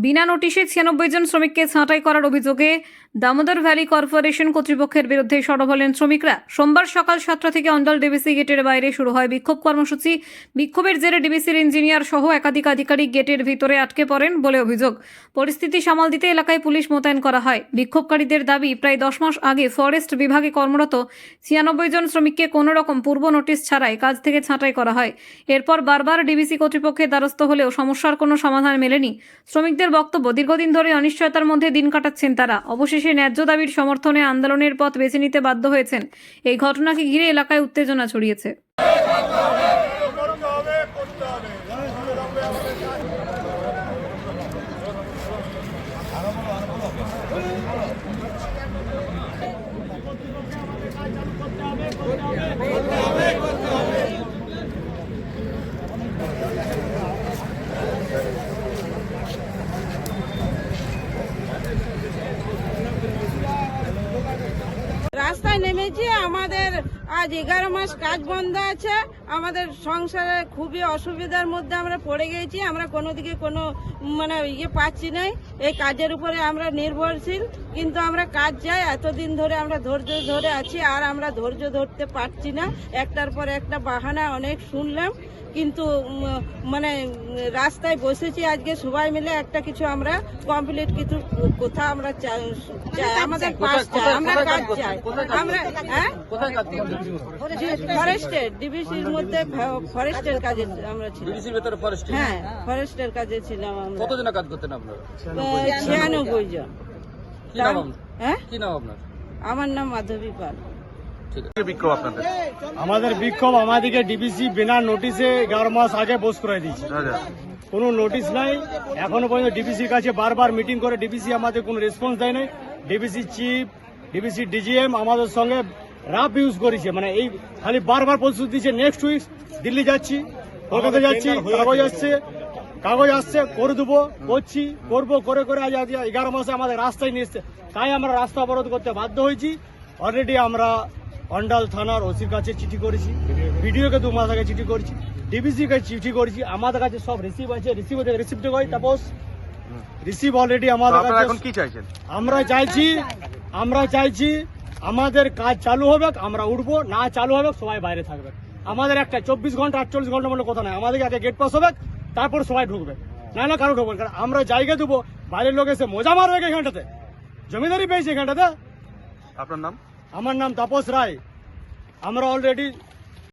বিনা নোটিশে 96 জন শ্রমিককে ছাঁটাই করার অভিযোগে দামোদর ভ্যালি কর্পোরেশন কর্তৃপক্ষের বিরুদ্ধে সরব হলেন শ্রমিকরা। সোমবার সকাল 7টা থেকে অন্ডাল ডিবিসি গেটের বাইরে শুরু হয় বিক্ষোভ কর্মসূচি। বিক্ষোভের জেরে ডিবিসির ইঞ্জিনিয়ার সহ একাধিক আধিকারিক গেটের ভিতরে আটকে পড়েন বলে অভিযোগ। পরিস্থিতি সামাল দিতে এলাকায় পুলিশ মোতায়েন করা হয়। বিক্ষোভকারীদের দাবি, প্রায় 10 মাস আগে ফরেস্ট বিভাগে কর্মরত 96 জন শ্রমিককে কোনো রকম পূর্ব নোটিশ ছাড়াই কাজ থেকে ছাঁটাই করা হয়। এরপর বারবার ডিবিসি কর্তৃপক্ষের দ্বারস্থ হলেও সমস্যার কোনো সমাধান মেলেনি। শ্রমিকদের বক্তব্য, দীর্ঘদিন ধরে অনিশ্চয়তার মধ্যে দিন কাটাচ্ছেন তারা। অবশেষে ন্যায্য দাবির সমর্থনে আন্দোলনের পথ বেছে নিতে বাধ্য হয়েছেন। এই ঘটনাকে ঘিরে এলাকায় উত্তেজনা ছড়িয়েছে। রাস্তায় নেমেছি। আমাদের আজ 11 মাস কাজ বন্ধ আছে। আমাদের সংসারে খুবই অসুবিধার মধ্যে আমরা পড়ে গেছি। আমরা কোনো দিকে কোনো পাচ্ছি না। এই কাজের উপরে আমরা নির্ভরশীল, কিন্তু আমরা কাজ চাই। এতদিন ধরে আমরা ধৈর্য ধরে আছি, আর আমরা ধৈর্য ধরতে পারছি না। একটার পর একটা বাহানা অনেক শুনলাম, কিন্তু রাস্তায় বসেছি আজকে সবাই মিলে। একটা কিছু আমরা কমপ্লিট কিছু কোথা আমরা চাই, আমাদের পাস চাই, আমরা কাজ চাই। আমরা ফরেস্টের ডিবিসির মধ্যে ফরেস্টের কাজে আমরা ছিলাম। হ্যাঁ, ফরেস্টের কাজে ছিলাম আমরা। কতজন কাজ করতেন আপনারা? 96 জন। কি নাম? হ্যাঁ, কি নাম আপনার? আমার নাম মাধবী পাল। বিক্ষোভ আপনাদের? আমাদের বিক্ষোভ, আমাদেরকে ডিবিসি বিনা নোটিশে 11 মাস আগে বস করে দিয়েছে। কোনো নোটিশ নাই, এখনো পর্যন্ত ডিবিসির কাছে বারবার মিটিং করে ডিবিসি আমাদের কোনো রেসপন্স দেয় নাই। ডিবিসি চিফ, ডিবিসি ডিজিএম আমাদের সঙ্গে রাফ ইউজ করেছে, এই খালি বারবার প্রস্তুতি দিচ্ছে নেক্সট উইক দিল্লি যাচ্ছি, কলকাতা যাচ্ছি, কাগজ আসছে করে দেবো, করছি, করবো, করে করে আজ 11 মাসে আমাদের রাস্তায় নিয়ে এসছে। তাই আমরা রাস্তা অবরোধ করতে বাধ্য হয়েছি। অলরেডি আমরা অন্ডাল থানার ওসির কাছে চিঠি করেছি, বিডিওকে 2 মাস আগে চিঠি করেছি, ডিবিসির কাছে চিঠি করেছি। আমাদের কাছে সব রিসিভ আছে, রিসিভ হয়। তাপস রিসিভ অলরেডি আমাদের কাছে। এখন কি চাইছেন? আমরা চাইছি আমাদের কাজ চালু হবে, আমরা উঠবো, না চালু হবে সবাই বাইরে থাকবে। আমাদের একটা 24 ঘন্টা 48 ঘন্টা বলে কথা নাই। আমাদেরকে আগে গেট পাস হবে, তারপর সবাই ঢুকবে, না কারো ঢুকবে। কারণ আমরা জায়গা দেবো, বাইরের লোক এসে মজা মারবে এখানটাতে, জমিদারি পেয়েছি এখানটাতে। আপনার নাম? আমার নাম তাপস রায়। আমরা অলরেডি